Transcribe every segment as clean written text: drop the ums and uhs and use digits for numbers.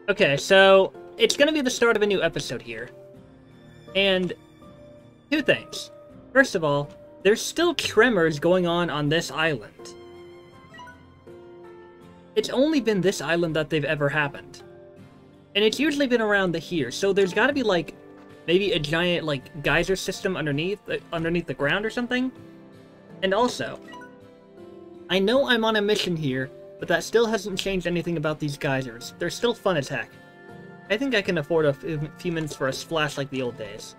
Okay, so it's gonna be the start of a new episode here. And two things. First of all, there's still tremors going on this island. It's only been this island that they've ever happened. And it's usually been around here, so there's gotta be, like, maybe a giant, like, geyser system underneath the ground or something. And also, I know I'm on a mission here, but that still hasn't changed anything about these geysers. They're still fun as heck. I think I can afford a few minutes for a splash like the old days.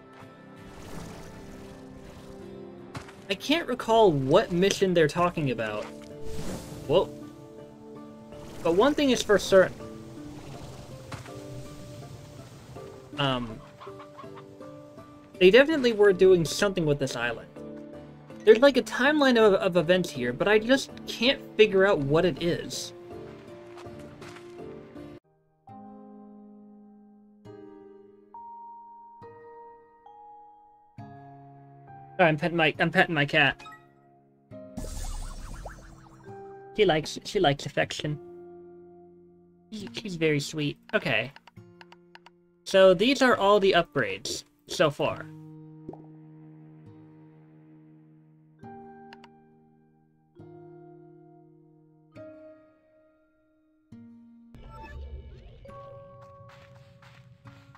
I can't recall what mission they're talking about. Whoa. But one thing is for certain. They definitely were doing something with this island. There's like a timeline of events here, but I just can't figure out what it is. Sorry, I'm petting my cat. She likes affection. She's very sweet. Okay. So these are all the upgrades so far.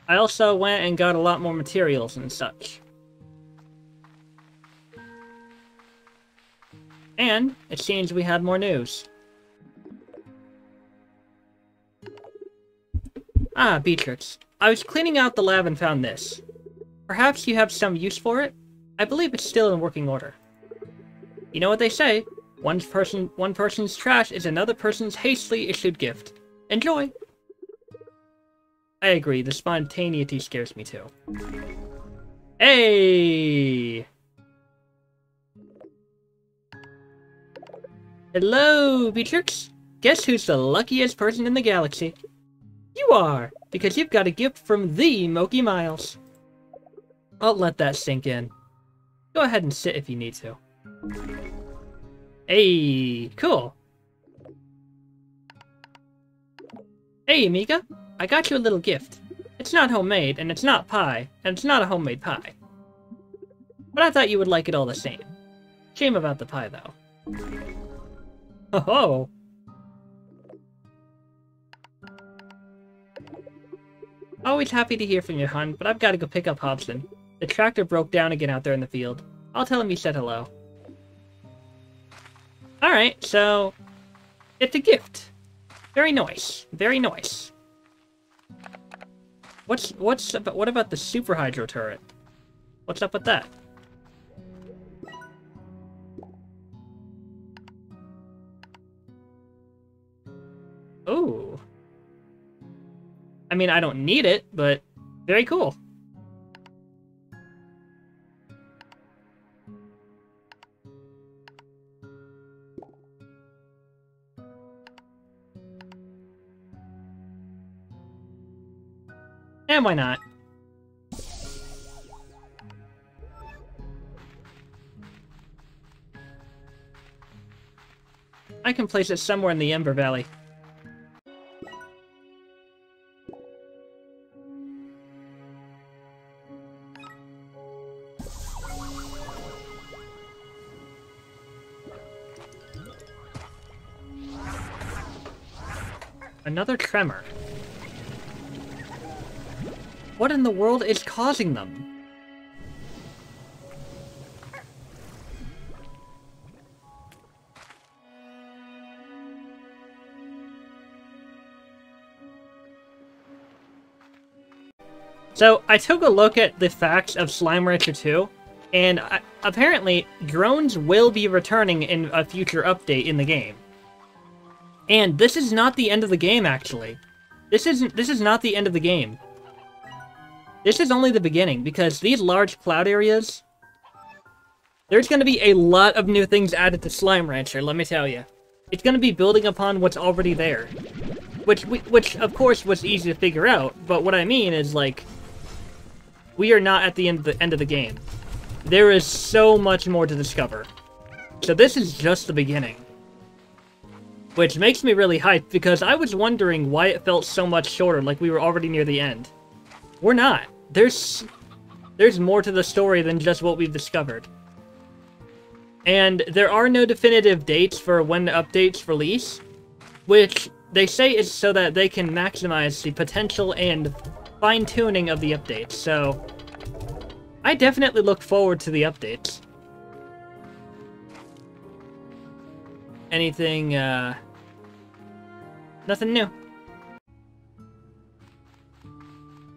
I also went and got a lot more materials and such. And it seems we have more news. Ah, Beatrix. I was cleaning out the lab and found this. Perhaps you have some use for it? I believe it's still in working order. You know what they say, one person's trash is another person's hastily issued gift. Enjoy! I agree, the spontaneity scares me too. Hey! Hello, Beatrix! Guess who's the luckiest person in the galaxy? You are, because you've got a gift from the Moki Miles. I'll let that sink in. Go ahead and sit if you need to. Hey, cool. Hey, amiga. I got you a little gift. It's not homemade, and it's not pie, and it's not a homemade pie. But I thought you would like it all the same. Shame about the pie, though. Oh-ho! Always happy to hear from you, hon, but I've got to go pick up Hobson. The tractor broke down again out there in the field. I'll tell him you said hello. Alright, so... it's a gift. Very nice. Very nice. What about the Super Hydro turret? What's up with that? Ooh. I mean, I don't need it, but very cool. And why not? I can place it somewhere in the Ember Valley. Another tremor. What in the world is causing them? So, I took a look at the facts of Slime Rancher 2, and apparently, drones will be returning in a future update in the game. And this is not the end of the game, actually. This is not the end of the game. This is only the beginning, because these large cloud areas... there's going to be a lot of new things added to Slime Rancher, let me tell you. It's going to be building upon what's already there. Which, of course, was easy to figure out, but what I mean is, like... we are not at the end of the game. There is so much more to discover. So this is just the beginning. which makes me really hyped because I was wondering why it felt so much shorter, like we were already near the end. We're not. There's more to the story than just what we've discovered. And there are no definitive dates for when the updates release, which they say is so that they can maximize the potential and fine-tuning of the updates, so I definitely look forward to the updates. Anything, nothing new.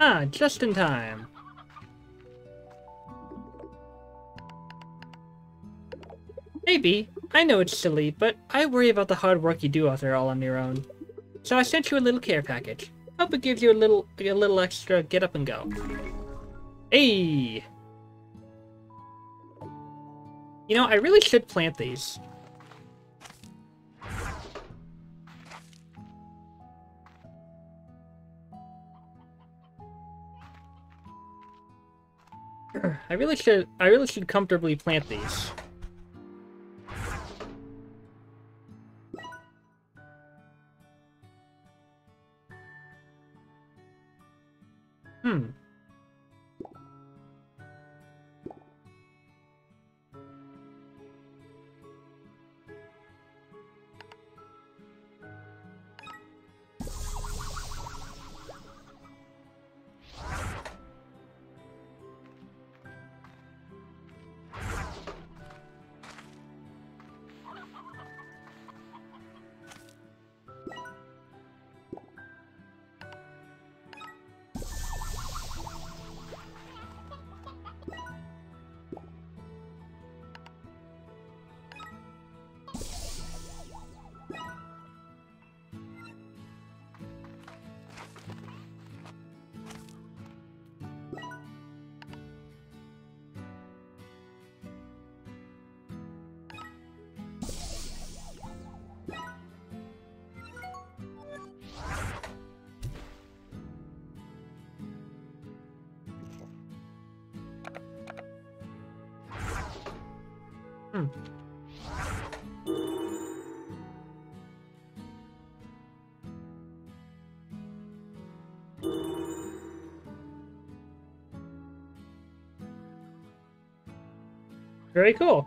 Ah, just in time. Maybe. I know it's silly, but I worry about the hard work you do out there all on your own. So I sent you a little care package. Hope it gives you a little extra get up and go. Hey! You know, I really should plant these. I really should comfortably plant these. Very cool.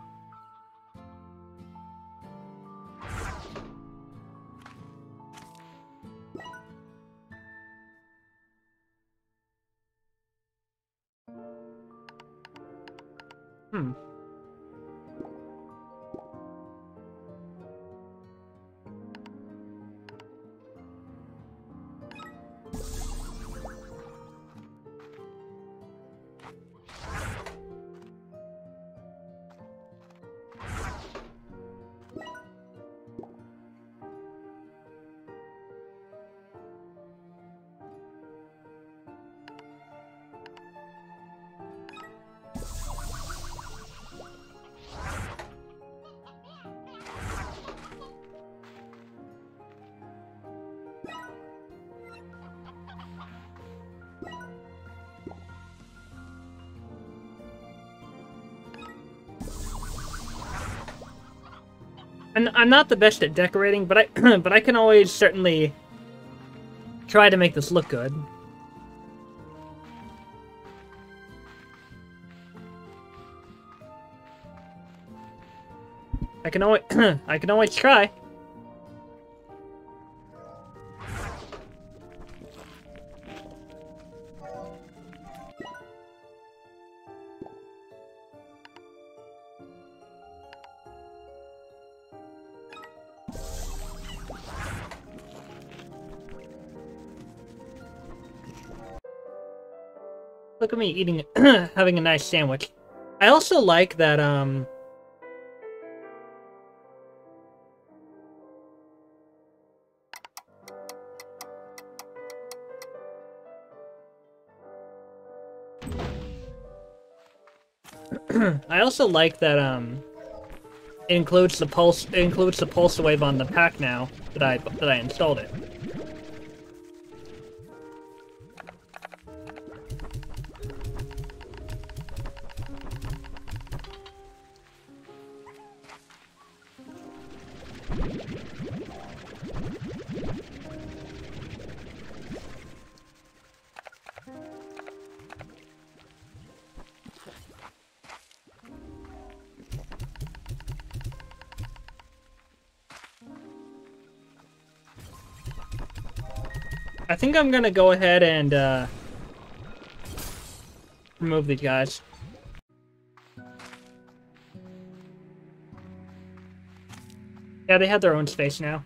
And I'm not the best at decorating, but I can always certainly try to make this look good. I can always try. Look at me eating, having a nice sandwich. I also like that, I also like that, it includes the pulse wave on the pack now that I installed it. I think I'm gonna go ahead and, remove these guys. Yeah, they have their own space now.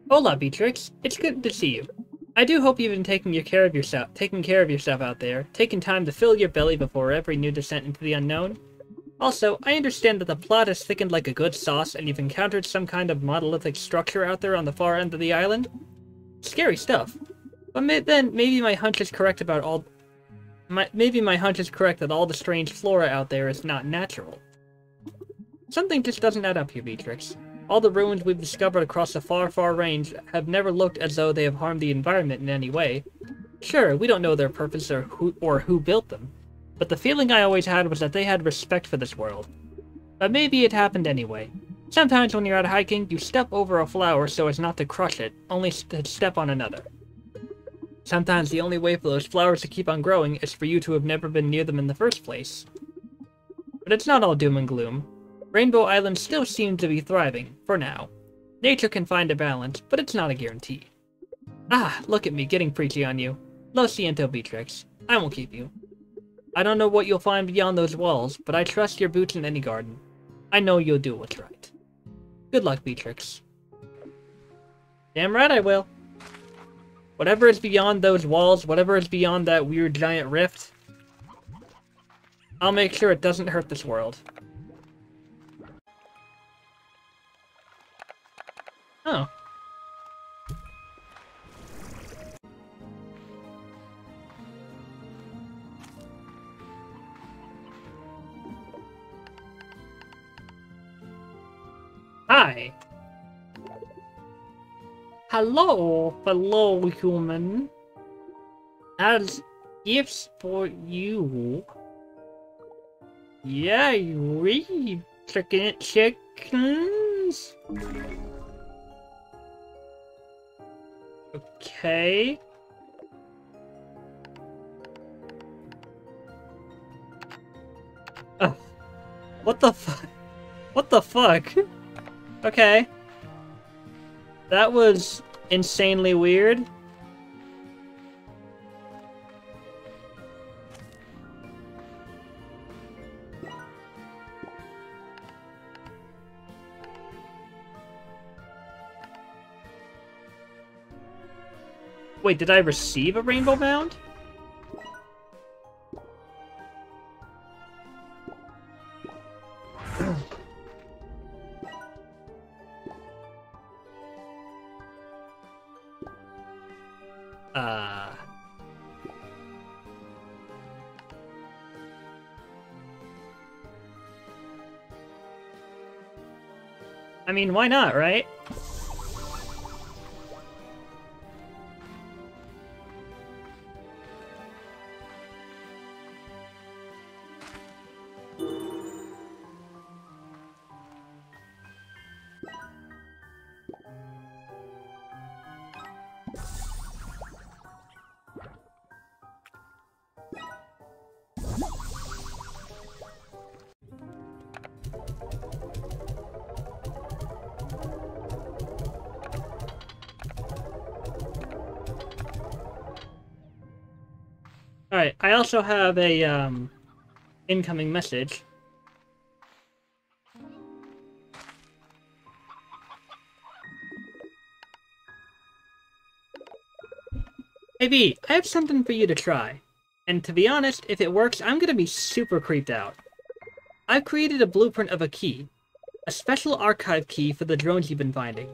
Hola, Beatrix. It's good to see you. I do hope you've been taking care of yourself out there, taking time to fill your belly before every new descent into the unknown. Also, I understand that the plot is thickened like a good sauce and you've encountered some kind of monolithic structure out there on the far end of the island. Scary stuff. But then maybe my hunch is correct about all... maybe my hunch is correct that all the strange flora out there is not natural. Something just doesn't add up here, Beatrix. All the ruins we've discovered across the far, far range have never looked as though they have harmed the environment in any way. Sure, we don't know their purpose or who built them, but the feeling I always had was that they had respect for this world. But maybe it happened anyway. Sometimes when you're out hiking, you step over a flower so as not to crush it, only to step on another. Sometimes the only way for those flowers to keep on growing is for you to have never been near them in the first place. But it's not all doom and gloom. Rainbow Island still seems to be thriving, for now. Nature can find a balance, but it's not a guarantee. Ah, look at me getting preachy on you. Lo siento, Beatrix. I won't keep you. I don't know what you'll find beyond those walls, but I trust your boots in any garden. I know you'll do what's right. Good luck, Beatrix. Damn right I will. Whatever is beyond those walls, whatever is beyond that weird giant rift, I'll make sure it doesn't hurt this world. Oh. Hi. Hello, fellow human. As gifts for you. Yeah, you read chickens. Okay. What the fuck? What the fuck? Okay. That was insanely weird. Wait, did I receive a rainbow mound? I mean, why not, right? Alright, I also have a, incoming message. Hey V, I have something for you to try. And to be honest, if it works, I'm gonna be super creeped out. I've created a blueprint of a key. A special archive key for the drones you've been finding.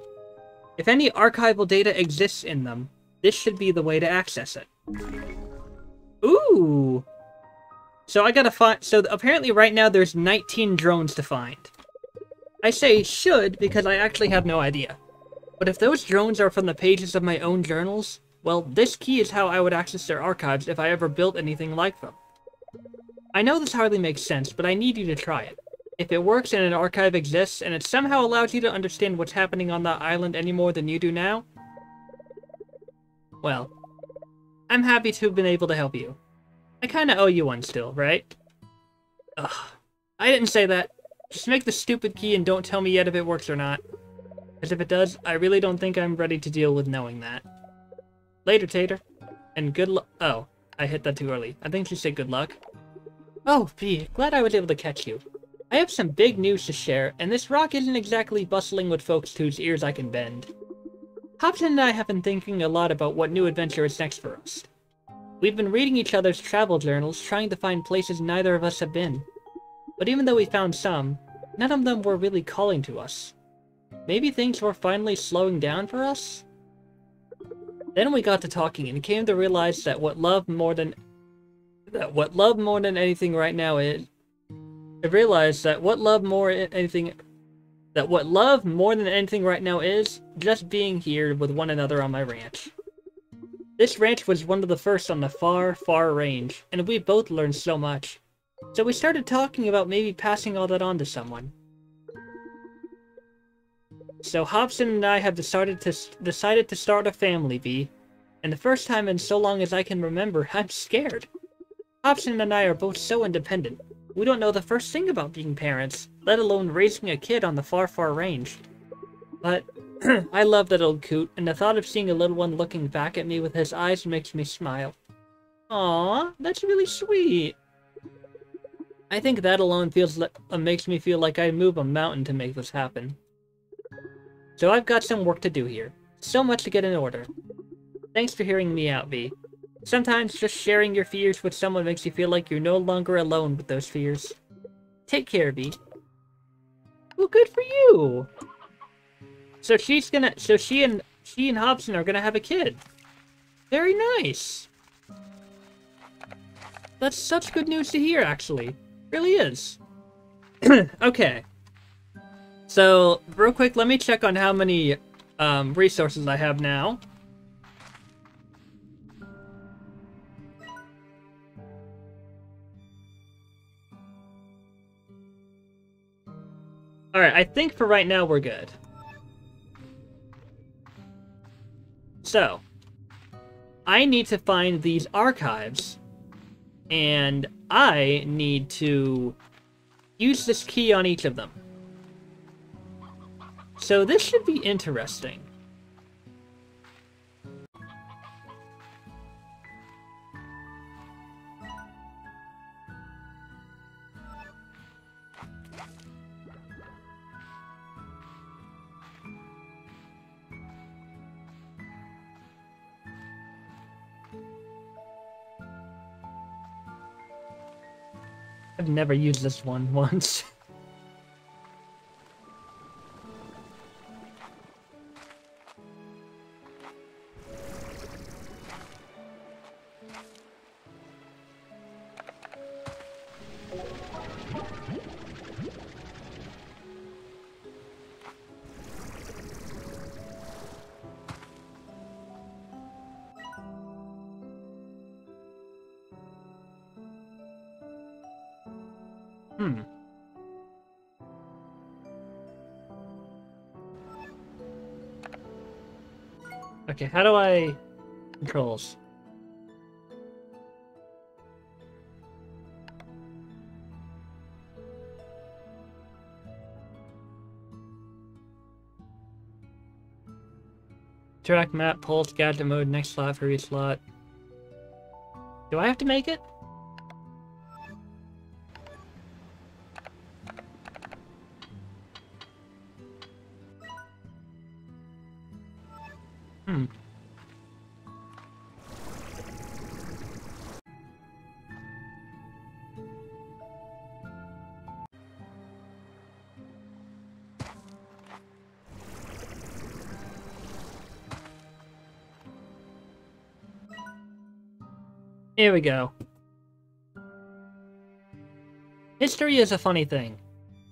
If any archival data exists in them, this should be the way to access it. Ooh! So I gotta find... So apparently right now there's 19 drones to find. I say should because I actually have no idea. But if those drones are from the pages of my own journals, well, this key is how I would access their archives if I ever built anything like them. I know this hardly makes sense, but I need you to try it. If it works and an archive exists, and it somehow allows you to understand what's happening on that island any more than you do now, well, I'm happy to have been able to help you. I kinda owe you one still, right? Ugh. I didn't say that. Just make the stupid key and don't tell me yet if it works or not. Because if it does, I really don't think I'm ready to deal with knowing that. Later, Tater. And good luck. Oh, I hit that too early. I think she said good luck. Oh, V, glad I was able to catch you. I have some big news to share, and this rock isn't exactly bustling with folks whose ears I can bend. Hobson and I have been thinking a lot about what new adventure is next for us. We've been reading each other's travel journals, trying to find places neither of us have been. But even though we found some, none of them were really calling to us. Maybe things were finally slowing down for us? Then we got to talking and came to realize that what love more than anything right now is. I realized that what love more than anything right now is just being here with one another on my ranch. This ranch was one of the first on the far, far range, and we both learned so much. So we started talking about maybe passing all that on to someone. So Hobson and I have decided to start a family, V. And the first time in so long as I can remember, I'm scared. Hobson and I are both so independent. We don't know the first thing about being parents, let alone raising a kid on the far, far range. But I love that old coot, and the thought of seeing a little one looking back at me with his eyes makes me smile. Aww, that's really sweet. I think that alone makes me feel like I'd move a mountain to make this happen. So I've got some work to do here. So much to get in order. Thanks for hearing me out, V. Sometimes just sharing your fears with someone makes you feel like you're no longer alone with those fears. Take care, V. Well, good for you! So she and Hobson are gonna have a kid. Very nice. That's such good news to hear, actually. Really is. Okay. So, real quick, let me check on how many resources I have now. Alright, I think for right now we're good. So, I need to find these archives, and I need to use this key on each of them. So this should be interesting. I've never used this one once. Okay, how do I... Controls. Track map, pulse, gadget mode, next slot for each slot. Do I have to make it? Here we go. History is a funny thing.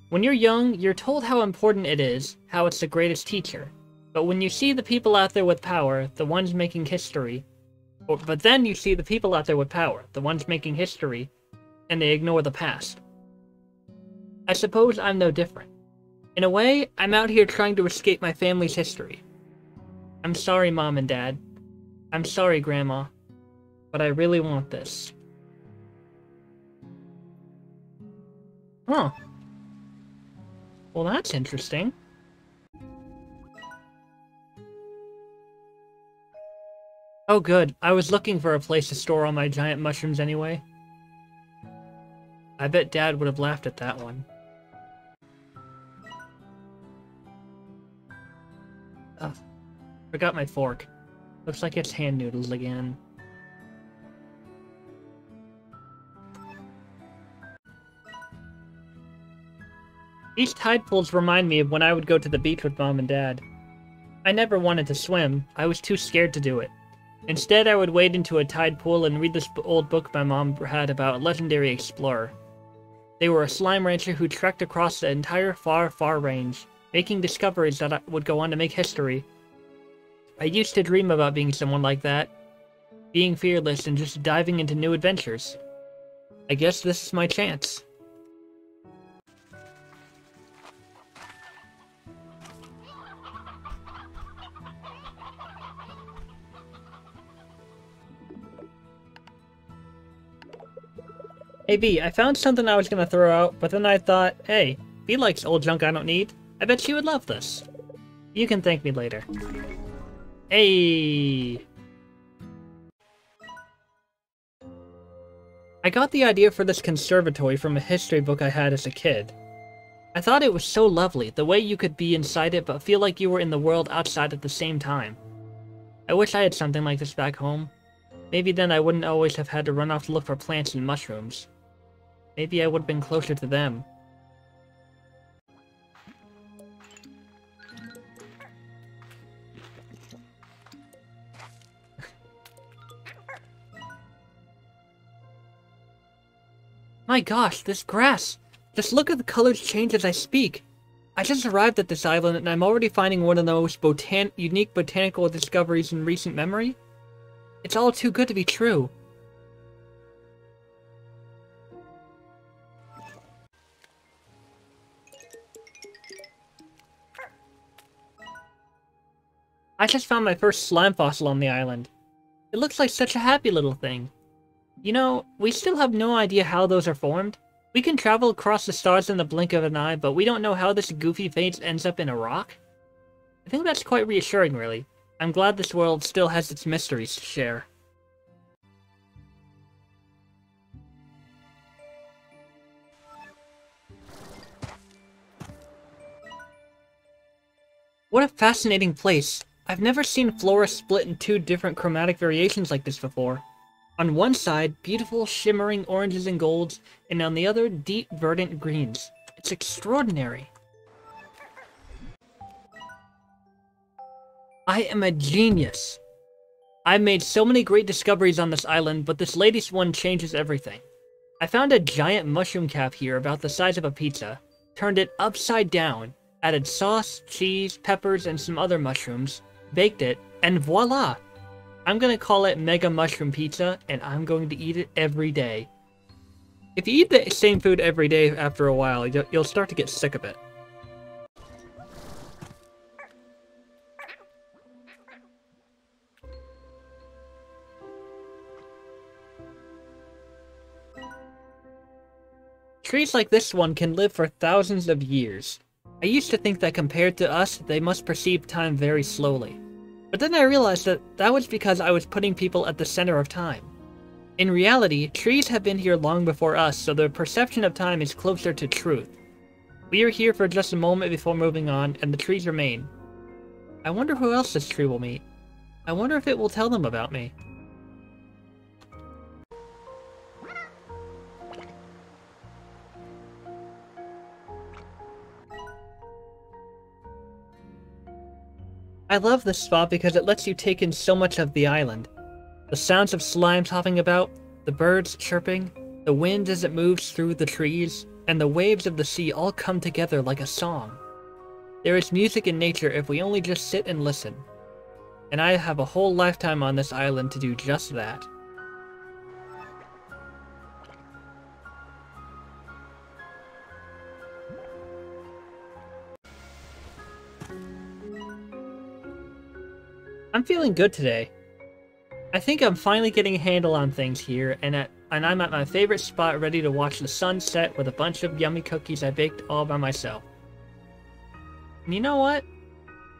When you're young, you're told how important it is, how it's the greatest teacher. But when you see the people out there with power, the ones making history, but then you see the people out there with power, the ones making history, and they ignore the past. I suppose I'm no different. In a way, I'm out here trying to escape my family's history. I'm sorry, Mom and Dad. I'm sorry, Grandma. But I really want this. Huh. Well, that's interesting. Oh good, I was looking for a place to store all my giant mushrooms anyway. I bet Dad would have laughed at that one. Ugh, forgot my fork. Looks like it's hand noodles again. These tide pools remind me of when I would go to the beach with Mom and Dad. I never wanted to swim, I was too scared to do it. Instead, I would wade into a tide pool and read this old book my mom had about a legendary explorer. They were a slime rancher who trekked across the entire far, far range, making discoveries that would go on to make history. I used to dream about being someone like that, being fearless and just diving into new adventures. I guess this is my chance. Hey V, I found something I was gonna throw out, but then I thought, hey, V likes old junk I don't need. I bet she would love this. You can thank me later. Hey! I got the idea for this conservatory from a history book I had as a kid. I thought it was so lovely, the way you could be inside it but feel like you were in the world outside at the same time. I wish I had something like this back home. Maybe then I wouldn't always have had to run off to look for plants and mushrooms. Maybe I would have been closer to them. My gosh, this grass! Just look at the colors change as I speak! I just arrived at this island and I'm already finding one of the most unique botanical discoveries in recent memory? It's all too good to be true. I just found my first slime fossil on the island. It looks like such a happy little thing. You know, we still have no idea how those are formed. We can travel across the stars in the blink of an eye, but we don't know how this goofy face ends up in a rock. I think that's quite reassuring, really. I'm glad this world still has its mysteries to share. What a fascinating place. I've never seen flora split in two different chromatic variations like this before. On one side, beautiful shimmering oranges and golds, and on the other, deep verdant greens. It's extraordinary. I am a genius. I've made so many great discoveries on this island, but this latest one changes everything. I found a giant mushroom cap here about the size of a pizza, turned it upside down, added sauce, cheese, peppers, and some other mushrooms, baked it, and voila! I'm gonna call it Mega Mushroom Pizza, and I'm going to eat it every day. If you eat the same food every day after a while, you'll start to get sick of it. Trees like this one can live for thousands of years. I used to think that compared to us, they must perceive time very slowly. But then I realized that that was because I was putting people at the center of time. In reality, trees have been here long before us, so their perception of time is closer to truth. We are here for just a moment before moving on, and the trees remain. I wonder who else this tree will meet. I wonder if it will tell them about me. I love this spot because it lets you take in so much of the island. The sounds of slimes hopping about, the birds chirping, the wind as it moves through the trees, and the waves of the sea all come together like a song. There is music in nature if we only just sit and listen. And I have a whole lifetime on this island to do just that. I'm feeling good today. I think I'm finally getting a handle on things here, and I'm at my favorite spot ready to watch the sun set with a bunch of yummy cookies I baked all by myself. And you know what?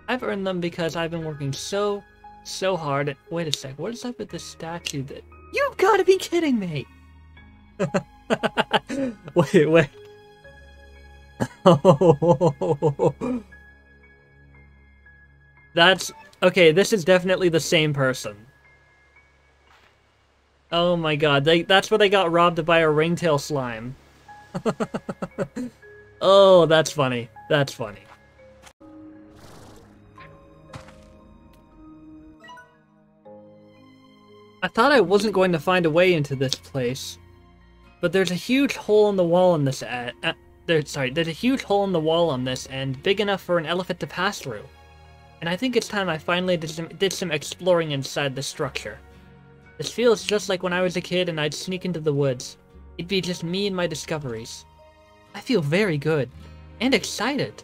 I've earned them because I've been working so so hard. Wait a sec, what is up with this statue that... You've gotta be kidding me! Wait. That's... Okay, this is definitely the same person. Oh my god, that's where they got robbed by a ringtail slime. Oh, that's funny. That's funny. I thought I wasn't going to find a way into this place, but there's a huge hole in the wall on this there's a huge hole in the wall on this end, big enough for an elephant to pass through. And I think it's time I finally did some exploring inside the structure. This feels just like when I was a kid and I'd sneak into the woods. It'd be just me and my discoveries. I feel very good. And excited.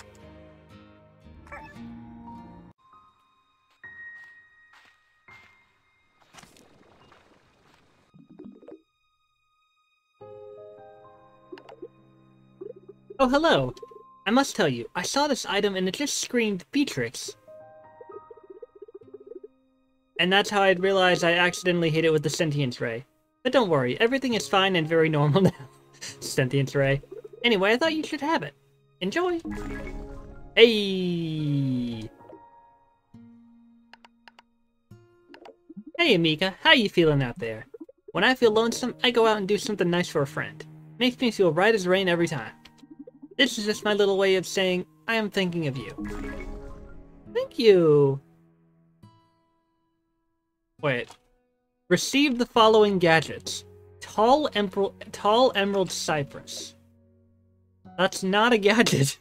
Oh, hello. I must tell you, I saw this item and it just screamed Beatrix. And that's how I'd realized I accidentally hit it with the sentience ray. But don't worry, everything is fine and very normal now. Sentience ray. Anyway, I thought you should have it. Enjoy! Hey! Hey, Amika, how you feeling out there? When I feel lonesome, I go out and do something nice for a friend. Makes me feel right as rain every time. This is just my little way of saying, I am thinking of you. Thank you! Wait. Receive the following gadgets. Tall Emerald Cypress. That's not a gadget.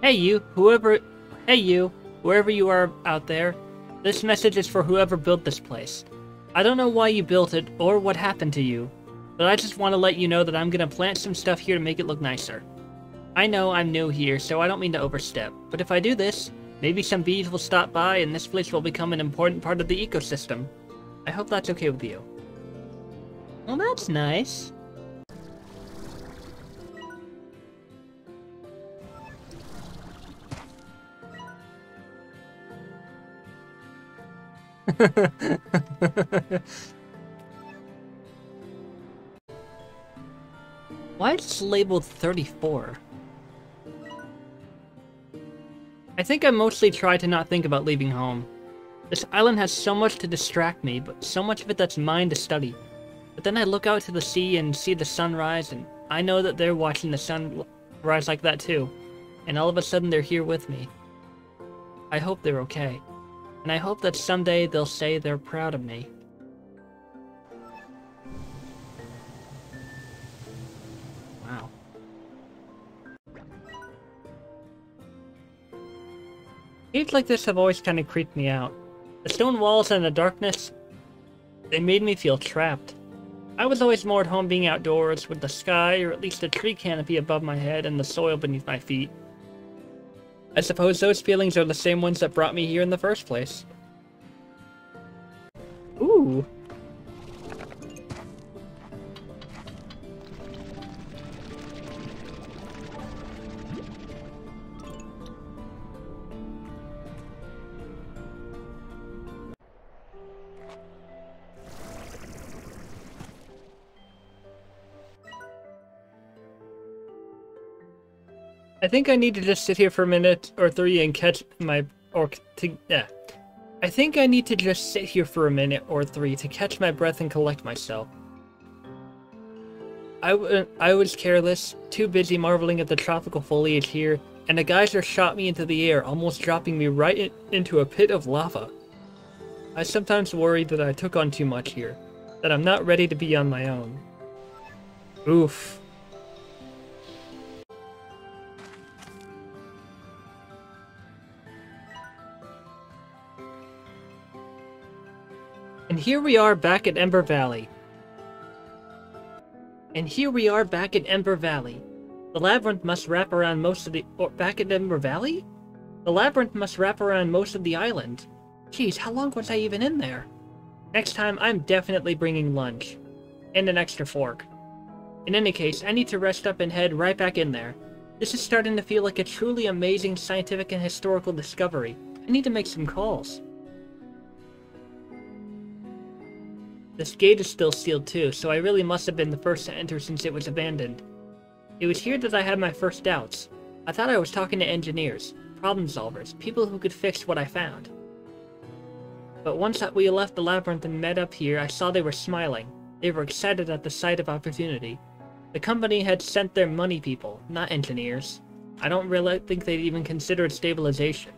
Hey you, whoever you are out there. This message is for whoever built this place. I don't know why you built it or what happened to you, but I just want to let you know that I'm gonna plant some stuff here to make it look nicer. I know I'm new here, so I don't mean to overstep, but if I do this, maybe some bees will stop by and this place will become an important part of the ecosystem. I hope that's okay with you. Well, that's nice. Why is this labeled 34? I think I mostly try to not think about leaving home. This island has so much to distract me, but so much of it that's mine to study. But then I look out to the sea and see the sunrise, and I know that they're watching the sun rise like that too. And all of a sudden they're here with me. I hope they're okay. And I hope that someday they'll say they're proud of me. Wow. Caves like this have always kind of creeped me out. The stone walls and the darkness, they made me feel trapped. I was always more at home being outdoors, with the sky, or at least a tree canopy above my head and the soil beneath my feet. I suppose those feelings are the same ones that brought me here in the first place. Ooh. I think I need to just sit here for a minute or three and catch my... I think I need to just sit here for a minute or three to catch my breath and collect myself. I was careless, too busy marveling at the tropical foliage here, and a geyser shot me into the air, almost dropping me right into a pit of lava. I sometimes worry that I took on too much here, that I'm not ready to be on my own. Oof. And here we are back at Ember Valley. The labyrinth must wrap around most of the... back at Ember Valley? The labyrinth must wrap around most of the island. Geez, how long was I even in there? Next time, I'm definitely bringing lunch. And an extra fork. In any case, I need to rest up and head right back in there. This is starting to feel like a truly amazing scientific and historical discovery. I need to make some calls. This gate is still sealed too, so I really must have been the first to enter since it was abandoned. It was here that I had my first doubts. I thought I was talking to engineers, problem solvers, people who could fix what I found. But once we left the labyrinth and met up here, I saw they were smiling. They were excited at the sight of opportunity. The company had sent their money people, not engineers. I don't really think they'd even considered stabilization.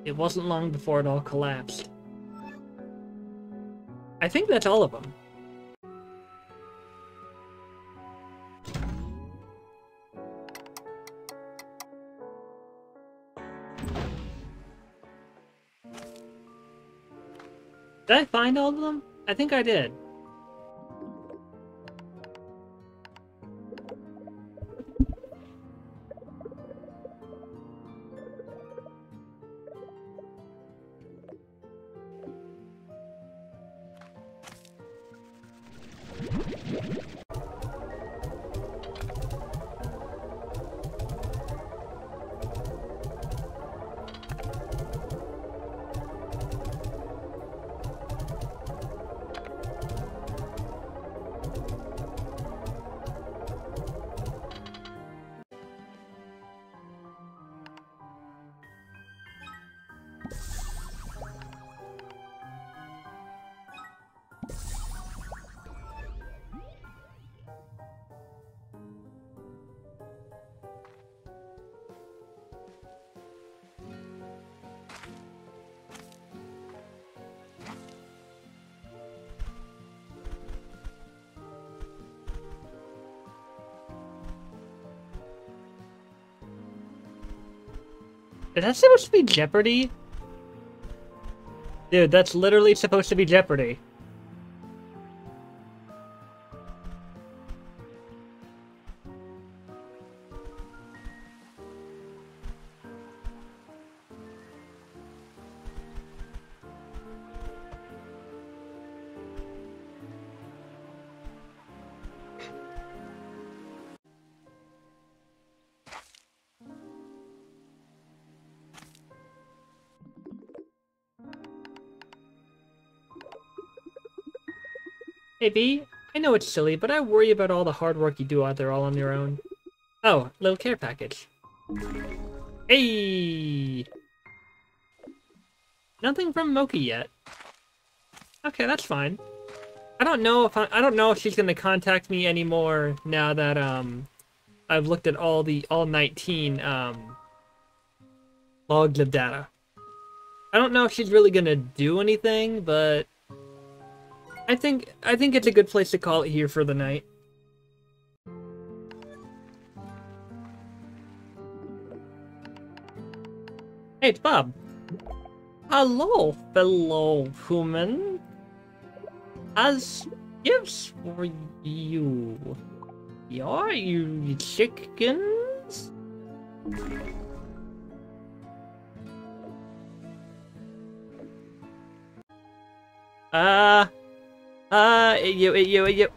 It wasn't long before it all collapsed. I think that's all of them. Did I find all of them? I think I did. Is that supposed to be Jeopardy? Dude, that's literally supposed to be Jeopardy. Hey B, I know it's silly, but I worry about all the hard work you do out there all on your own. Oh, little care package. Hey! Nothing from Moki yet. Okay, that's fine. I don't know if she's gonna contact me anymore now that I've looked at all 19 logs of data. I don't know if she's really gonna do anything, but I think it's a good place to call it here for the night. Hey, it's Bob. Hello, fellow human. As gifts for you. Are you chickens? You.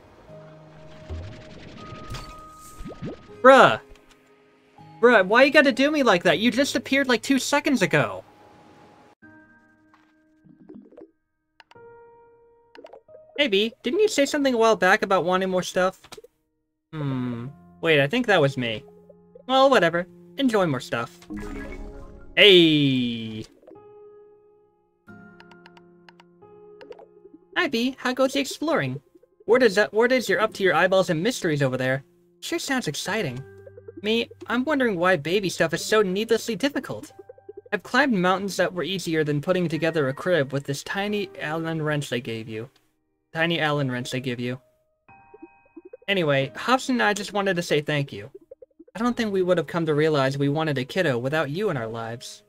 Bruh, why you gotta do me like that? You just appeared like 2 seconds ago. Hey B, didn't you say something a while back about wanting more stuff? Wait, I think that was me. Well, whatever. Enjoy more stuff. Hey! Hi B, how goes the exploring? Word is you're up to your eyeballs in mysteries over there. Sure sounds exciting. Me, I'm wondering why baby stuff is so needlessly difficult. I've climbed mountains that were easier than putting together a crib with this tiny Allen wrench they give you. Anyway, Hobson and I just wanted to say thank you. I don't think we would have come to realize we wanted a kiddo without you in our lives.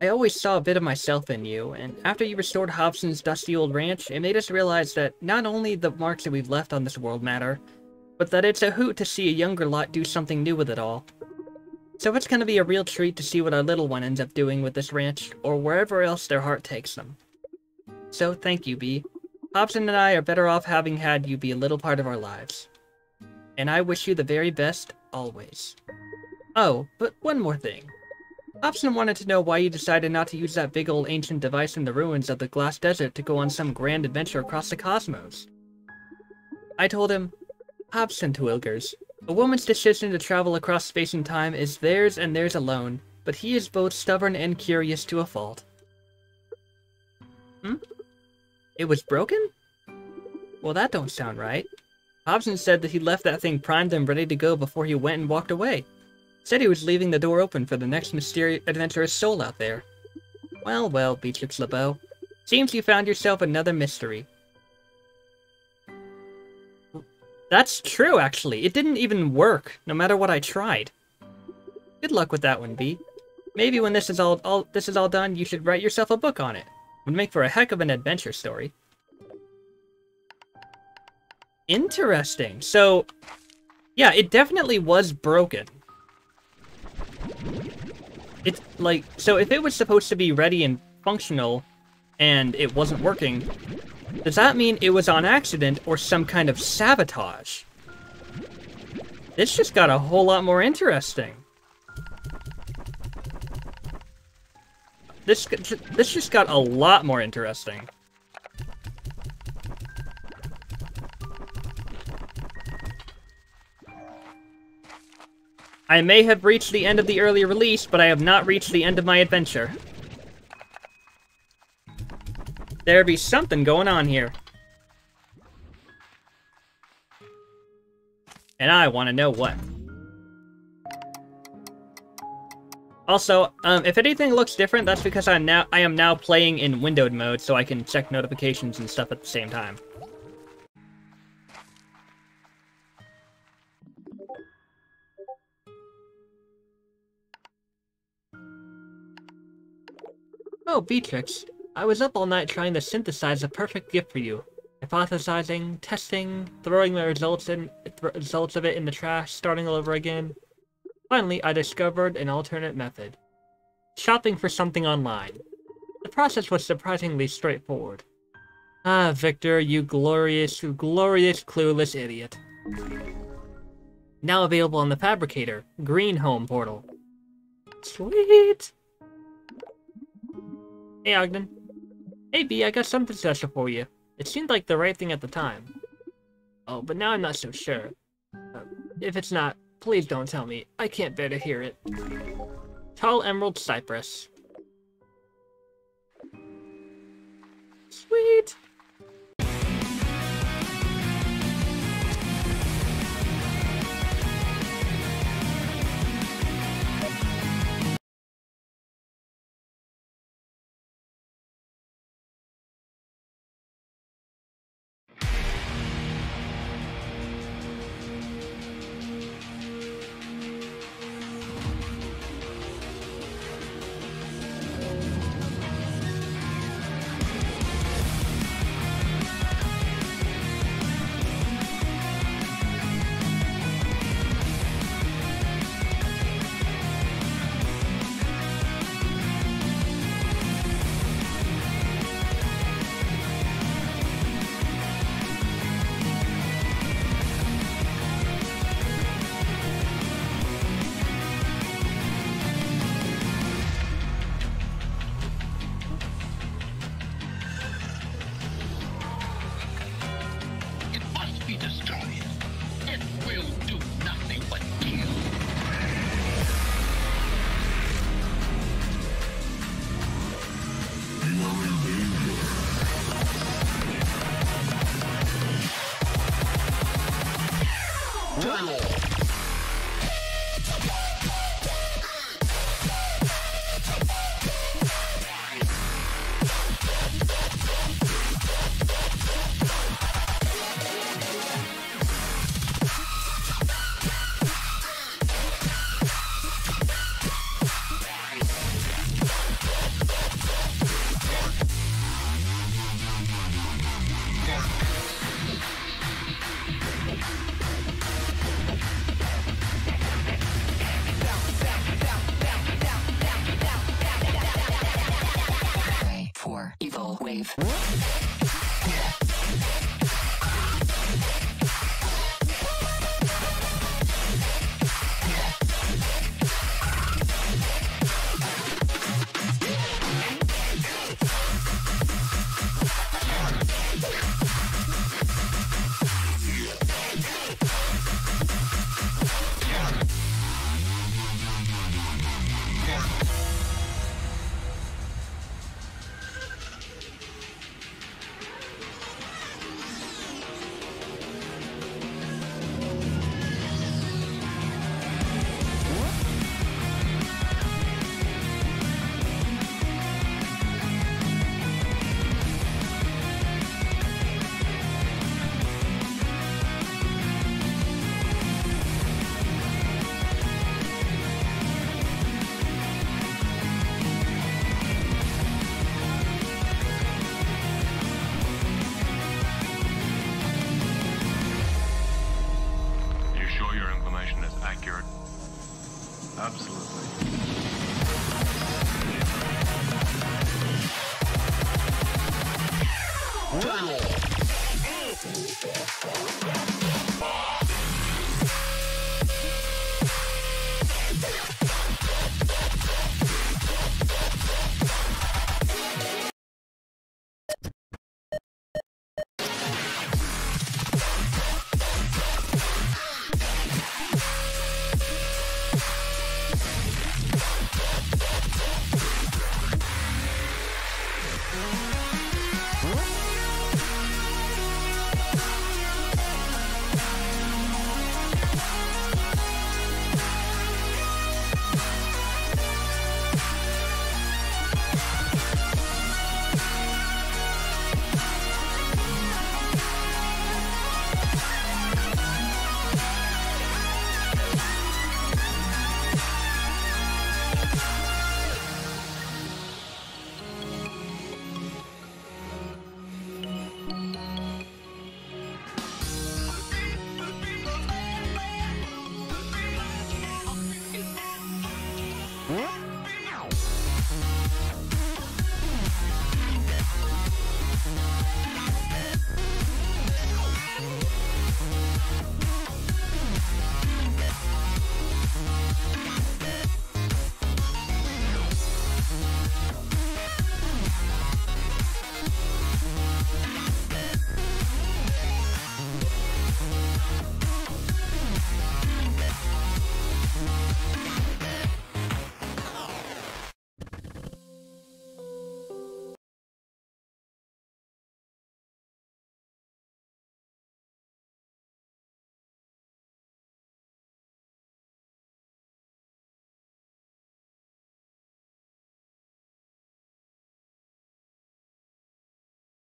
I always saw a bit of myself in you, and after you restored Hobson's dusty old ranch, it made us realize that not only the marks that we've left on this world matter, but that it's a hoot to see a younger lot do something new with it all. So it's gonna be a real treat to see what our little one ends up doing with this ranch, or wherever else their heart takes them. So thank you, B. Hobson and I are better off having had you be a little part of our lives. And I wish you the very best, always. Oh, but one more thing. Hobson wanted to know why you decided not to use that big old ancient device in the ruins of the Glass Desert to go on some grand adventure across the cosmos. I told him, Hobson Twilgers, a woman's decision to travel across space and time is theirs and theirs alone, but he is both stubborn and curious to a fault. It was broken? Well, that don't sound right. Hobson said that he left that thing primed and ready to go before he went and walked away. Said he was leaving the door open for the next mysterious adventurous soul out there. Well, well, Beatrix LeBeau. Seems you found yourself another mystery. That's true, actually. It didn't even work, no matter what I tried. Good luck with that one, B. Maybe when this is all done, you should write yourself a book on it. Would make for a heck of an adventure story. Interesting. So, yeah, it definitely was broken. It's like, so if it was supposed to be ready and functional, and it wasn't working, does that mean it was on accident or some kind of sabotage? This just got a whole lot more interesting. This just got a lot more interesting. I may have reached the end of the early release, but I have not reached the end of my adventure. There be something going on here. And I want to know what. Also, if anything looks different, that's because I am now playing in windowed mode, so I can check notifications and stuff at the same time. Oh, Beatrix. I was up all night trying to synthesize a perfect gift for you. Hypothesizing, testing, throwing the results of it in the trash, starting all over again. Finally, I discovered an alternate method. Shopping for something online. The process was surprisingly straightforward. Ah, Victor, you glorious, clueless idiot. Now available on the Fabricator, Green Home portal. Sweet! Hey, Ogden. Hey, B, I got something special for you. It seemed like the right thing at the time. Oh, but now I'm not so sure. If it's not, please don't tell me. I can't bear to hear it. Tall Emerald Cypress. Sweet! For Evil Wave. accurate. Absolutely.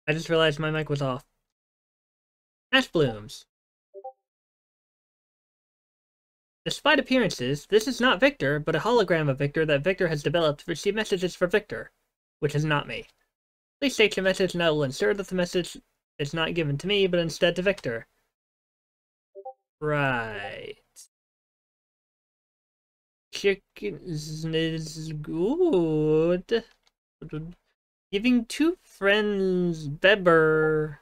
I just realized my mic was off. Ash blooms. Despite appearances, this is not Victor, but a hologram of Victor that Victor has developed to receive messages for Victor, which is not me. Please state your message and I will ensure that the message is not given to me, but instead to Victor. Right. Chickens is good. Giving two friends Beber.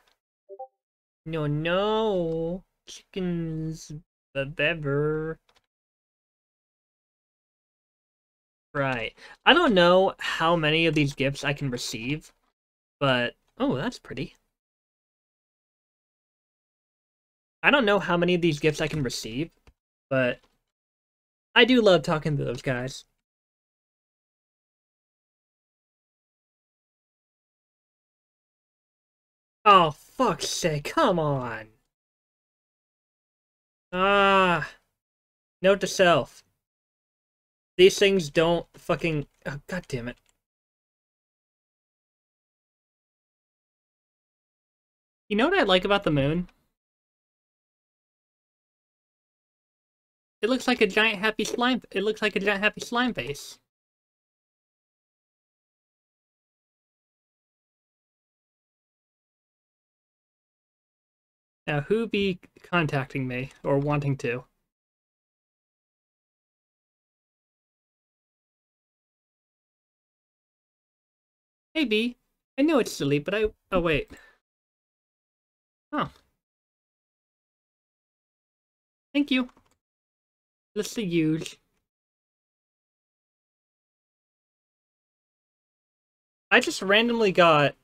No. Chickens Beber. Right. I don't know how many of these gifts I can receive, but... Oh, that's pretty. I don't know how many of these gifts I can receive, but I do love talking to those guys. Oh, fuck's sake, come on. Ah. Note to self. These things don't fucking... Oh, God damn it. You know what I like about the moon? It looks like a giant happy slime... It looks like a giant happy slime face. Now, who be contacting me, or wanting to? Hey, B. I know it's silly, but I... Oh, wait. Oh. Thank you. Let's see huge. I just randomly got...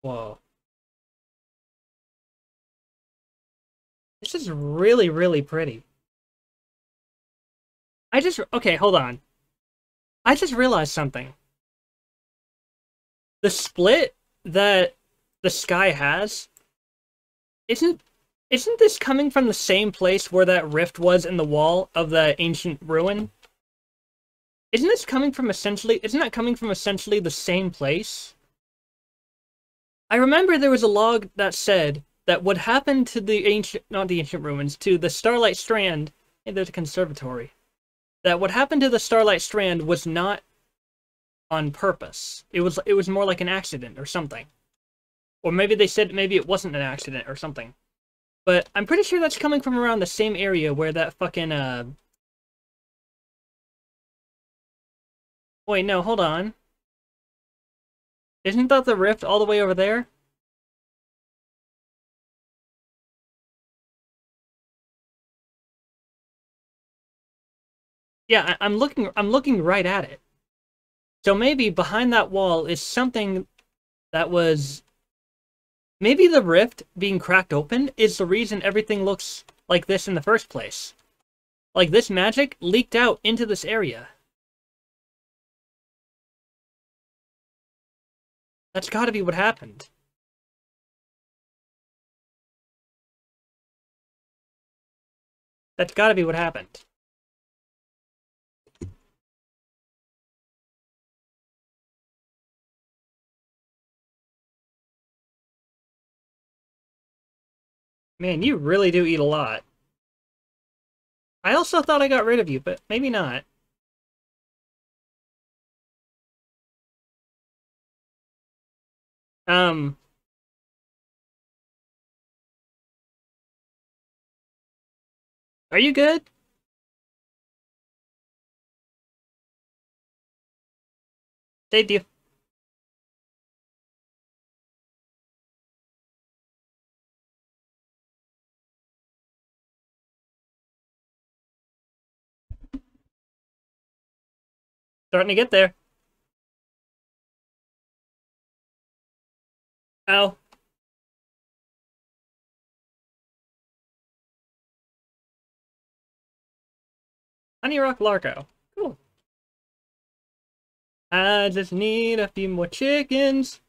Whoa. This is really, really pretty. Okay, hold on. I just realized something. The split that the sky has, isn't this coming from the same place where that rift was in the wall of the ancient ruin? Isn't that coming from essentially the same place? I remember there was a log that said that what happened to not the ancient ruins, to the Starlight Strand, hey, there's a conservatory. That what happened to the Starlight Strand was not on purpose. It was more like an accident or something. Or maybe they said maybe it wasn't an accident or something. But I'm pretty sure that's coming from around the same area where that fucking, Wait, no, hold on. Isn't that the rift all the way over there? Yeah, I'm looking right at it. So maybe behind that wall is something that was... Maybe the rift being cracked open is the reason everything looks like this in the first place. Like, this magic leaked out into this area. That's gotta be what happened. That's gotta be what happened. Man, you really do eat a lot. I also thought I got rid of you, but maybe not. Are you good? Saved you. Starting to get there. Ow. Honey Rock Larko. Cool. I just need a few more chickens.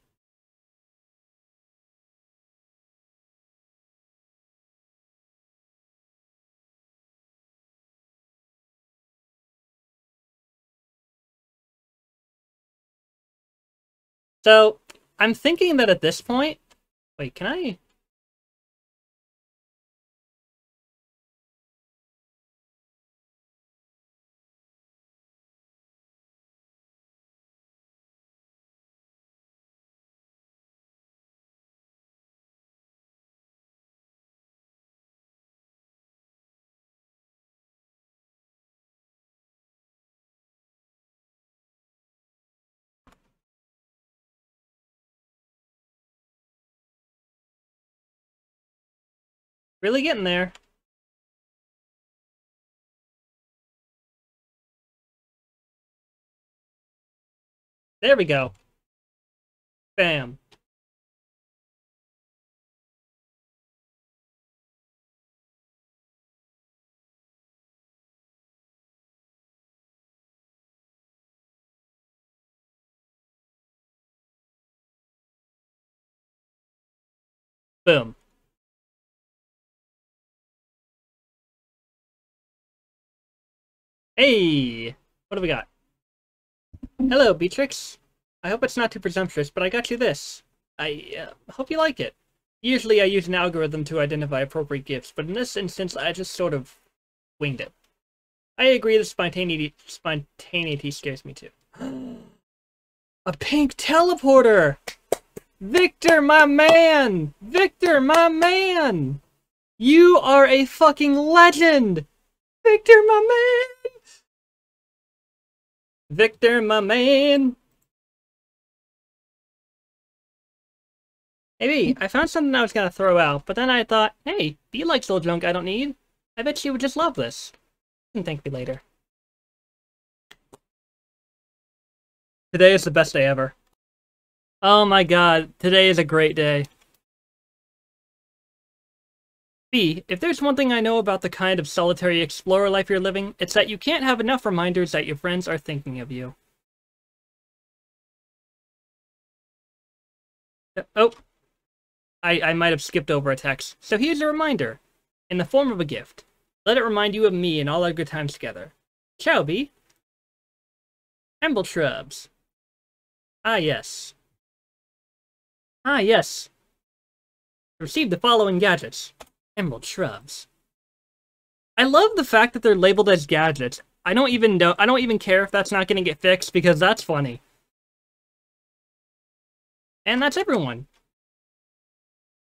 So, I'm thinking that at this point... Wait, can I... Really getting there. There we go. Bam. Boom. Hey! What do we got? Hello, Beatrix. I hope it's not too presumptuous, but I got you this. I hope you like it. Usually I use an algorithm to identify appropriate gifts, but in this instance I just sort of winged it. I agree the spontaneity scares me too. A pink teleporter! Victor, my man! Victor, my man! You are a fucking legend! Victor, my man! Victor, my man! Hey, B, I found something I was gonna throw out, but then I thought, hey, B likes old junk I don't need. I bet she would just love this. And thank me later. Today is the best day ever. Oh my god, today is a great day. B, if there's one thing I know about the kind of solitary explorer life you're living, it's that you can't have enough reminders that your friends are thinking of you. Oh. I might have skipped over a text. So here's a reminder, in the form of a gift. Let it remind you of me and all our good times together. Ciao, B. Emerald shrubs. Ah, yes. Ah, yes. Receive the following gadgets. Emerald shrubs. I love the fact that they're labeled as gadgets. I don't even care if that's not going to get fixed, because that's funny. And that's everyone.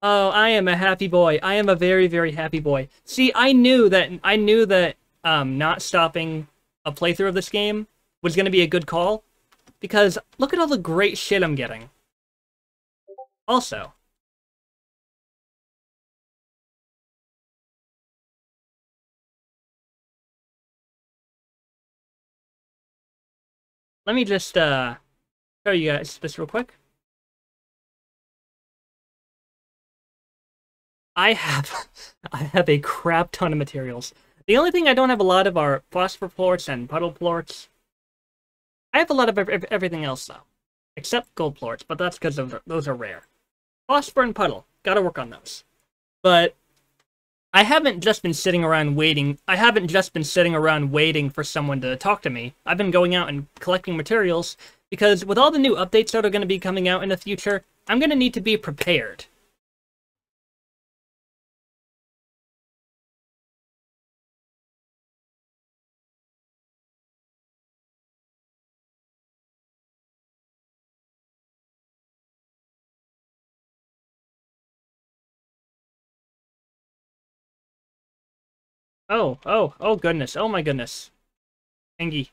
Oh, I am a happy boy. I am a very, very happy boy. See, I knew that not stopping a playthrough of this game was gonna be a good call, because look at all the great shit I'm getting. Also, let me just show you guys this real quick. I have I have a crap ton of materials. The only thing I don't have a lot of are phosphor plorts and puddle plorts. I have a lot of everything else though, except gold plorts, but that's because those are rare. Phosphor and puddle, gotta work on those. But I haven't just been sitting around waiting. I haven't just been sitting around waiting for someone to talk to me. I've been going out and collecting materials because with all the new updates that are going to be coming out in the future, I'm going to need to be prepared. Oh goodness. Oh my goodness. Angie.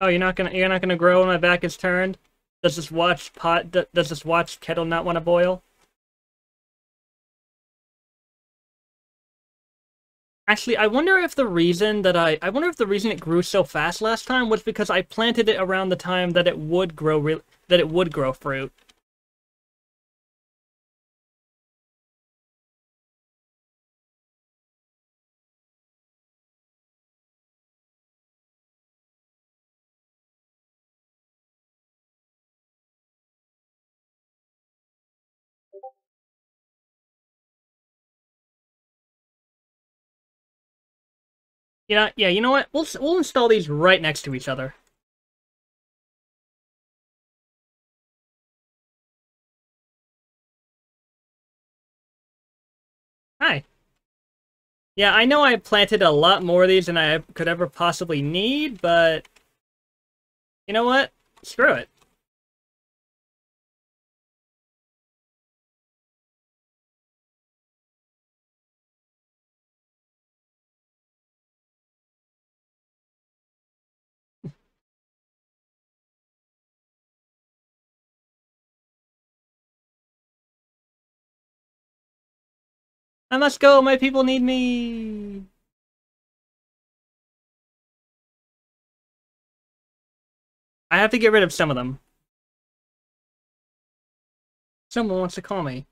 Oh, you're not gonna grow when my back is turned? Does this watch kettle not want to boil? Actually, I wonder if the reason it grew so fast last time was because I planted it around the time that it would grow fruit. Yeah, you know what? We'll install these right next to each other. Hi. Yeah, I know I planted a lot more of these than I could ever possibly need, but you know what? Screw it. I must go. My people need me. I have to get rid of some of them. Someone wants to call me.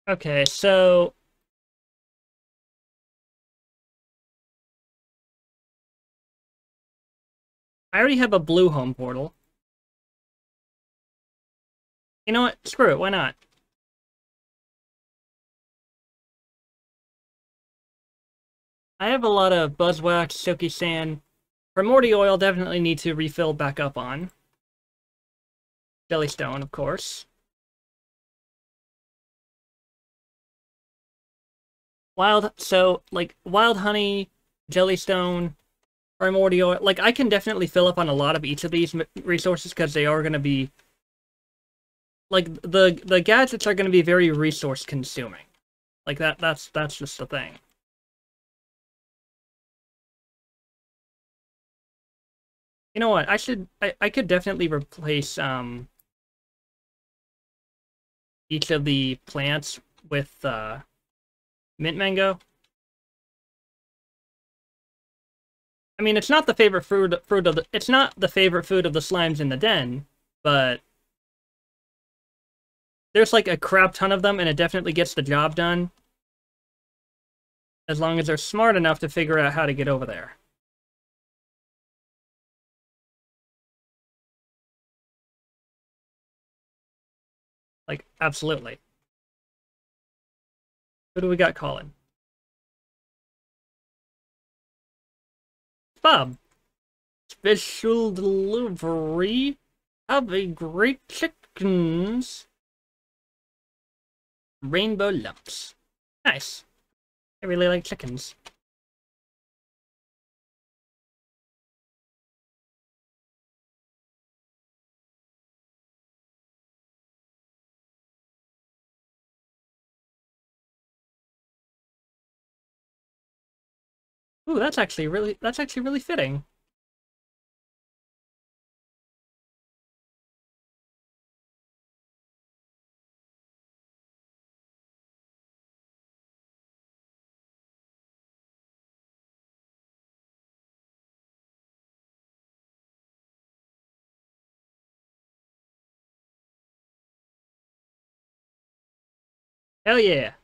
Okay, so I already have a blue home portal. You know what? Screw it, why not? I have a lot of Buzzwax, Silky Sand. Primordial Oil definitely need to refill back up on. Jellystone, of course. Wild honey, Jellystone, Primordial, like, I can definitely fill up on a lot of each of these resources because they are going to be, like, the gadgets are going to be very resource consuming. Like, that's just the thing. You know what? I could definitely replace each of the plants with mint mango. I mean, it's not the favorite fruit of the it's not the favorite food of the slimes in the den, but there's like a crap ton of them and it definitely gets the job done as long as they're smart enough to figure out how to get over there. Like, absolutely. Who do we got calling? Bob. Special delivery. Have a great chickens. Rainbow lumps. Nice. I really like chickens. Ooh, that's actually really fitting. Hell yeah.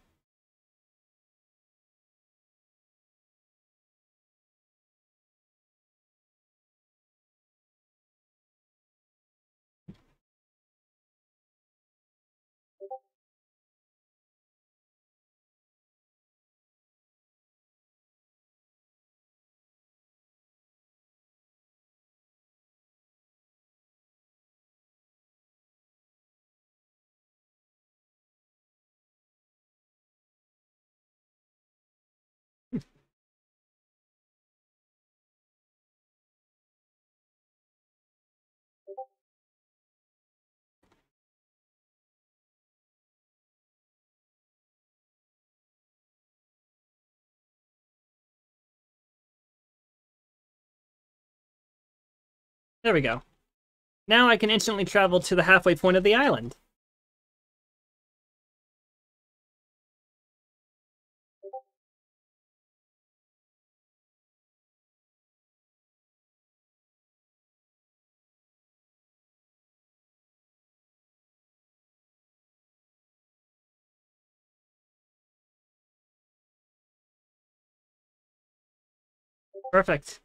There we go. Now I can instantly travel to the halfway point of the island. Perfect.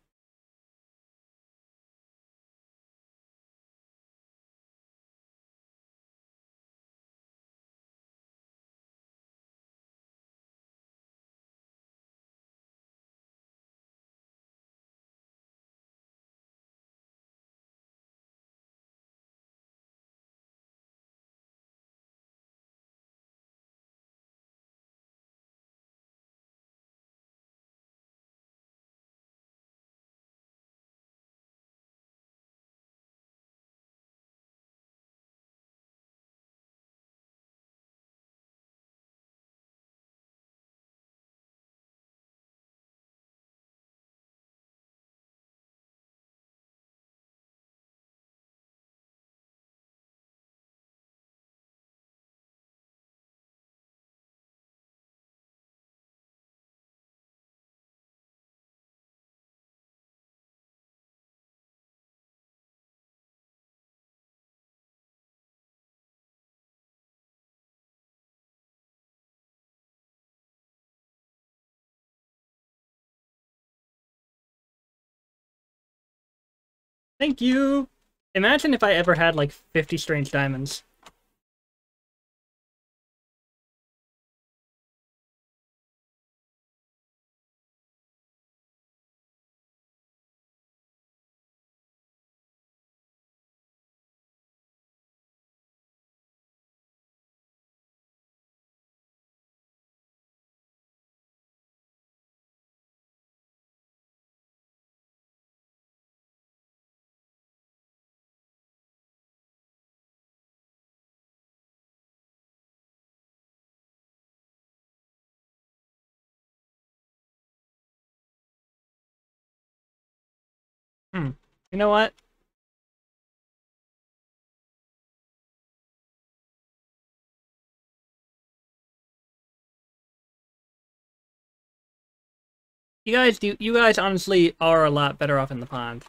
Thank you! Imagine if I ever had, like, 50 strange diamonds. You know what? You guys honestly are a lot better off in the pond.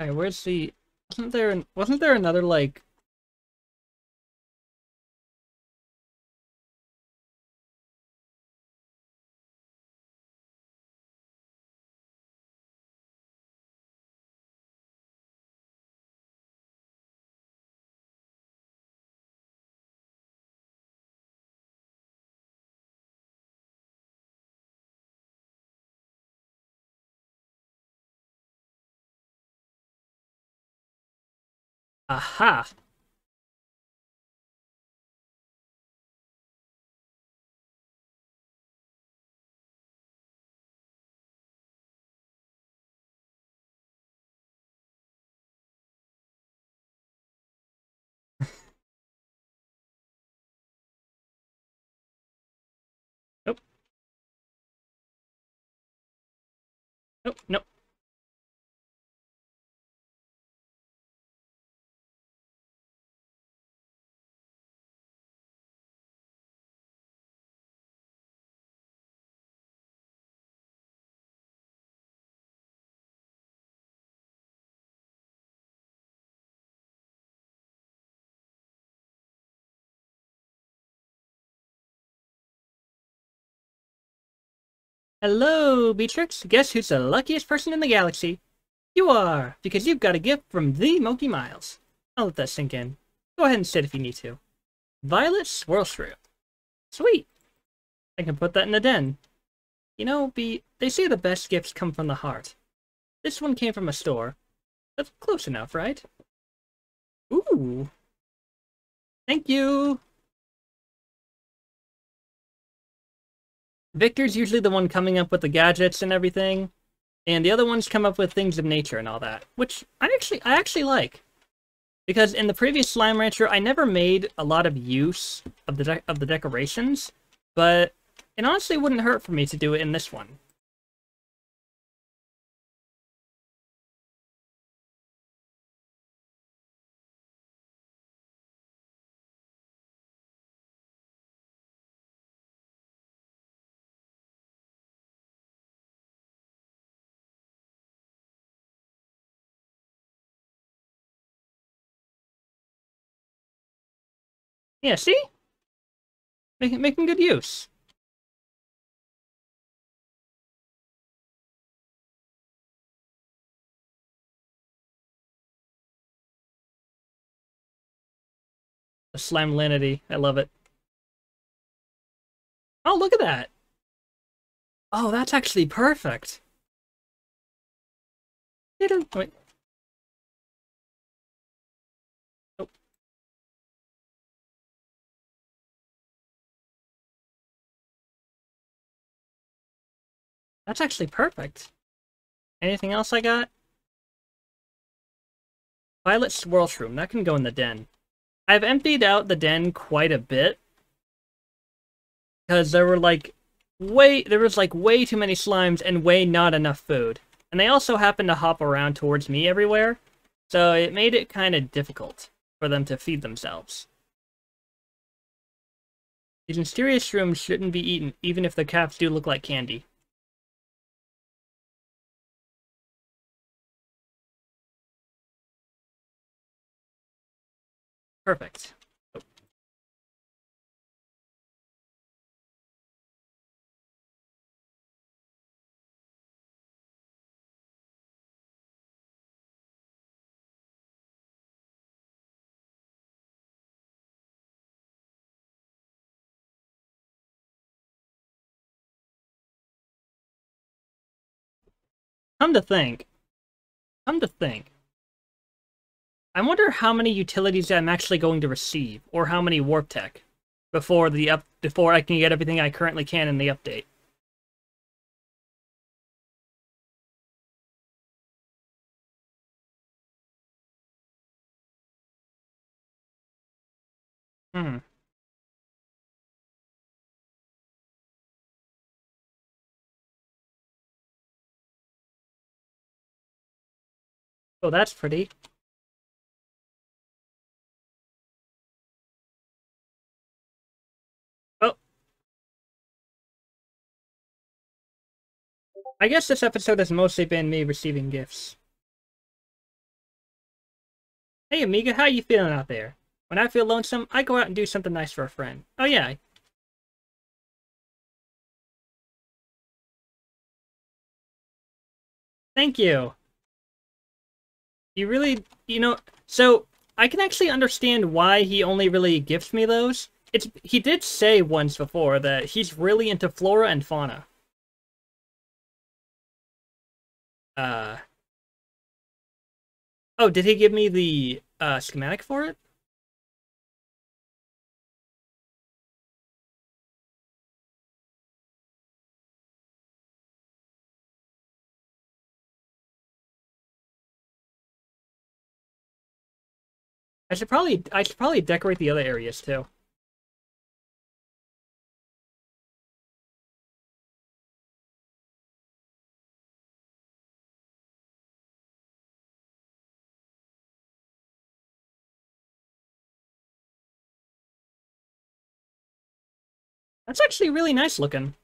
Alright, where's the... wasn't there another, like... Aha! Nope. Nope, nope. Hello, Beatrix. Guess who's the luckiest person in the galaxy? You are, because you've got a gift from the Monkey Miles. I'll let that sink in. Go ahead and sit if you need to. Violet Swirl Shrew. Sweet. I can put that in the den. You know, they say the best gifts come from the heart. This one came from a store. That's close enough, right? Ooh. Thank you. Victor's usually the one coming up with the gadgets and everything, and the other ones come up with things of nature and all that, which I actually like. Because in the previous Slime Rancher, I never made a lot of use of the decorations, but it honestly wouldn't hurt for me to do it in this one. Yeah, see? Making good use. The Slimelinity. I love it. Oh, look at that! Oh, that's actually perfect! Wait. Oh. That's actually perfect. Anything else I got? Violet Swirl Shroom. That can go in the den. I've emptied out the den quite a bit. Because there was like way too many slimes and way not enough food. And they also happened to hop around towards me everywhere. So it made it kind of difficult for them to feed themselves. These mysterious shrooms shouldn't be eaten, even if the caps do look like candy. Perfect. Come to think, come to think, I wonder how many utilities I'm actually going to receive, or how many warp tech, before I can get everything I currently can in the update. Hmm. Oh, that's pretty. Oh, I guess this episode has mostly been me receiving gifts. Hey, amiga, how you feeling out there? When I feel lonesome, I go out and do something nice for a friend. Oh yeah. Thank you. You really, so I can actually understand why he only really gifts me those. He did say once before that he's really into flora and fauna. Uh, oh, did he give me the schematic for it? I should probably decorate the other areas too. That's actually really nice looking.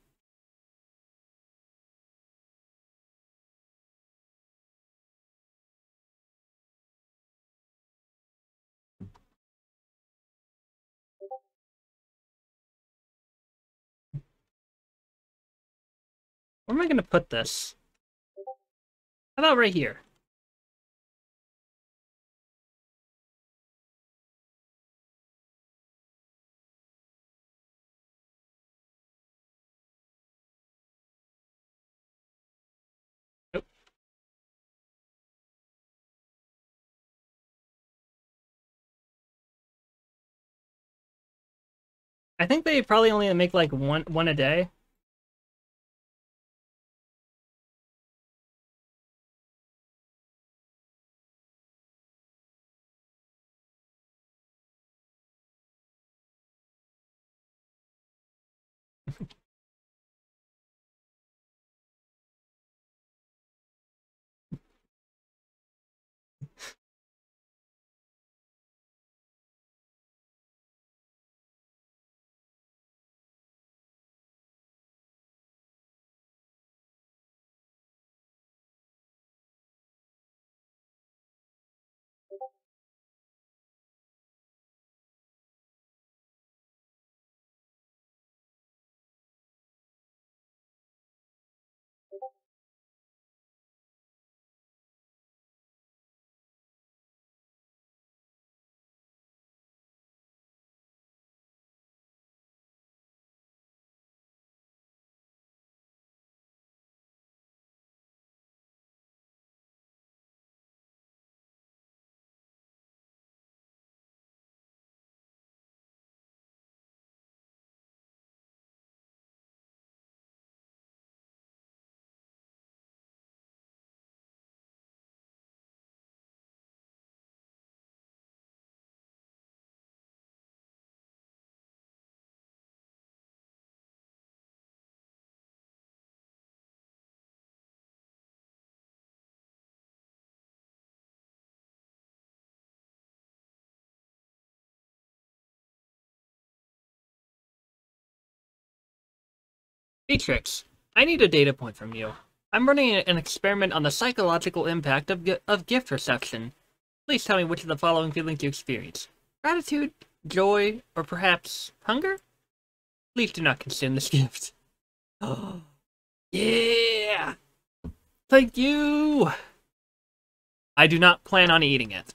Where am I gonna put this? How about right here? Nope. I think they probably only make like one a day. Beatrix, I need a data point from you. I'm running an experiment on the psychological impact of gift reception. Please tell me which of the following feelings you experience. Gratitude, joy, or perhaps hunger? Please do not consume this gift. Oh, yeah! Thank you! I do not plan on eating it.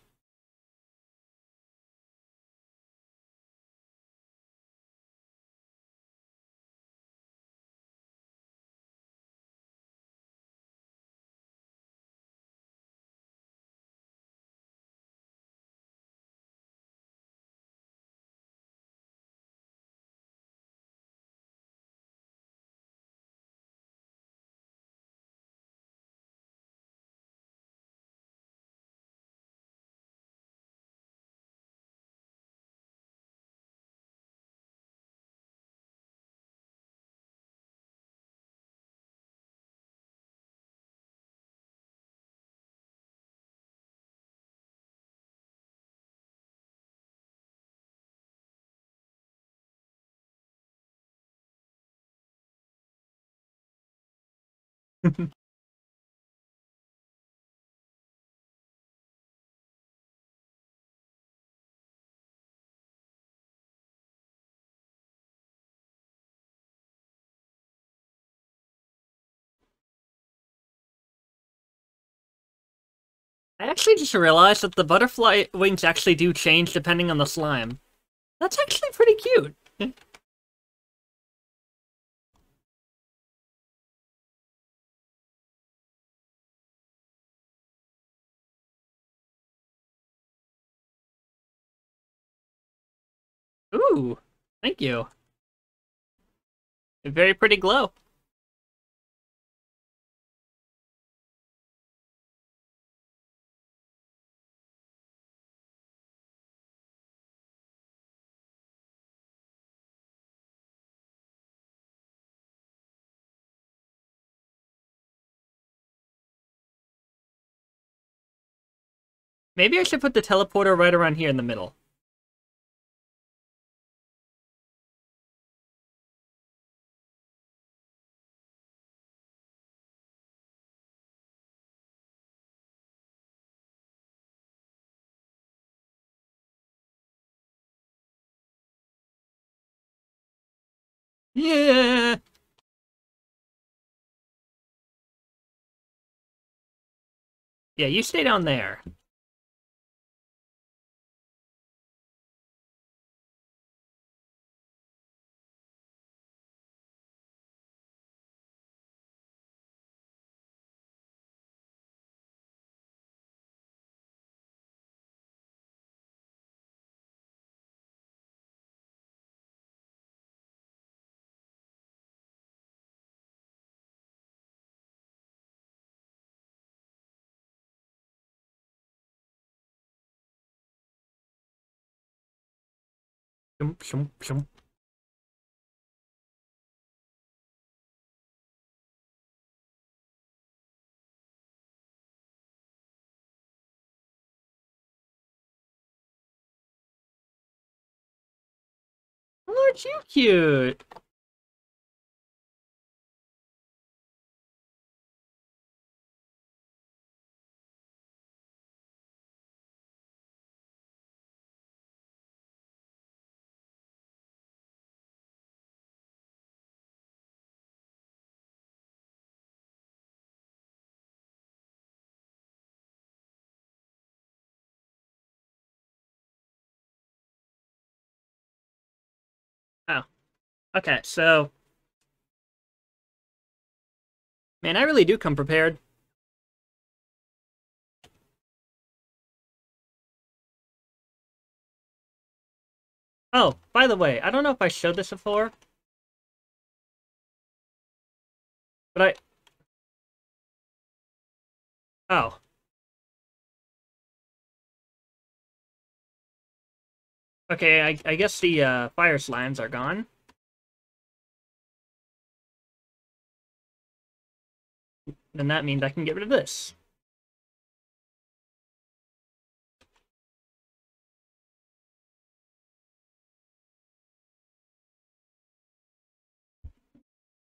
I actually just realized that the butterfly wings actually do change depending on the slime. That's actually pretty cute. Ooh, thank you. A very pretty glow. Maybe I should put the teleporter right around here in the middle. Yeah! Yeah, you stay down there. Shum, shum, shum. Oh, aren't you cute? Oh, okay, so... Man, I really do come prepared. Oh, by the way, I don't know if I showed this before, but Oh. Okay, I guess the fire slimes are gone. Then that means I can get rid of this.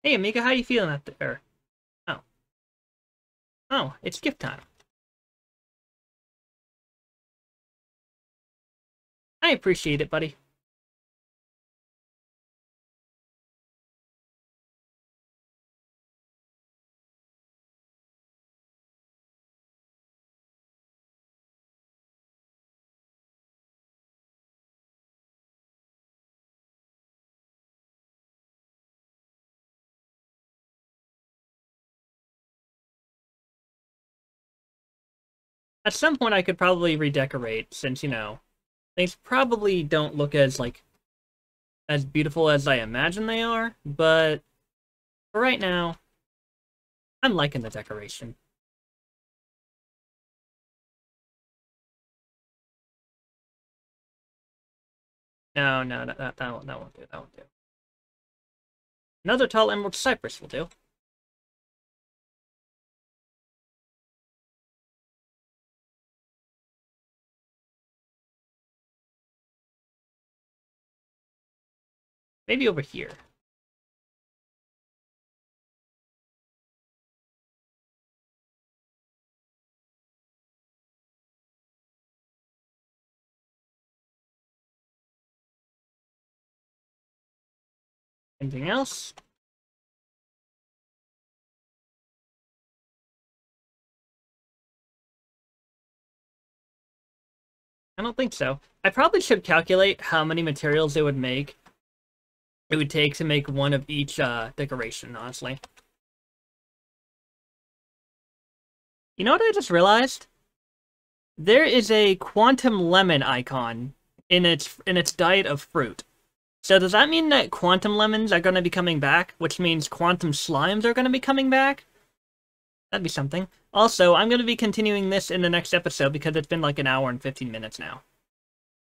Hey, Amiga, how you feeling out there? Oh. Oh, it's gift time. I appreciate it, buddy. At some point, I could probably redecorate, since, you know, things probably don't look as, like, as beautiful as I imagine they are, but for right now, I'm liking the decoration. No, no, that won't do, that won't do. Another tall emerald cypress will do. Maybe over here. Anything else? I don't think so. I probably should calculate how many materials it would take to make one of each decoration, honestly. You know what I just realized? There is a quantum lemon icon in its diet of fruit. So does that mean that quantum lemons are going to be coming back, which means quantum slimes are going to be coming back? That'd be something. Also, I'm going to be continuing this in the next episode because it's been like an hour and 15 minutes now.